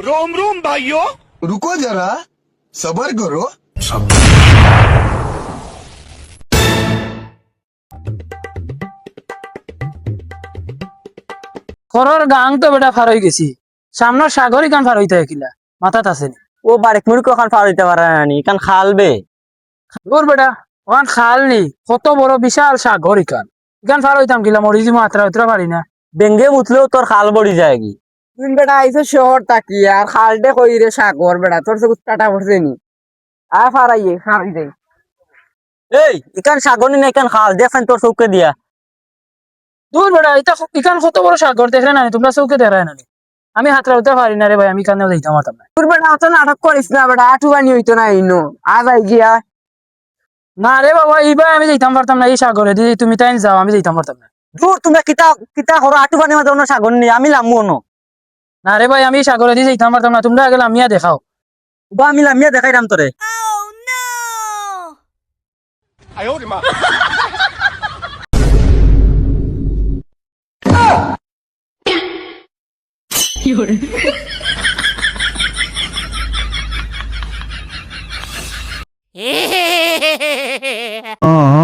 रोम रोम भाइयों, रुको जरा सबर करो। খরর গাং তো বেটা ফার হয়ে গেছি সামনে সাগর ইকান ফার হইতে কিলা মাথাত আছে নি ও বারেক মুড়ি কখন পার হইতে পারে না নি কান খালবে দূর বেটা ওখান খাল নি কত বড় বিশাল সাগর ইকান ইকান ফার হইতাম কিলা মরিজি মাত্রা উতরা পারি না বেঙ্গে মুতলেও তোর খাল বড়ি যায় কি তুই বেটা আইসো শহর তাকি আর খালটে কই রে সাগর বেটা তোর সব টাটা পড়ছে নি আয় ফারাইয়ে ফারাই দে এই ইকান সাগর না ইকান খাল দেখেন তোর চৌকে দিয়া দূর বেটা এটা ইকান কত বড় সাগর দেখলে না তোমরা চৌকে দেখায় না আমি হাতরা উঠতে পারি না রে ভাই আমি কানেও যাইতাম পারতাম না তোর বেটা অত নাটক করিস না বেটা আঠু বানি হইতো না ইনো আজ আই গিয়া না রে বাবা এইবার আমি যাইতাম পারতাম না এই সাগরে দিদি তুমি তাই যাও আমি যাইতাম পারতাম না দূর তুমি কিতা কিতা করো আটু পানি মাঝে অন্য সাগর নি আমি লামু ন না রে ভাই আমি এই সাগরে দিয়ে যাইতাম পারতাম না তোমরা আগে লামিয়া দেখাও বা আমি লামিয়া দেখাইলাম তোরে 哎呦我的妈！ Oh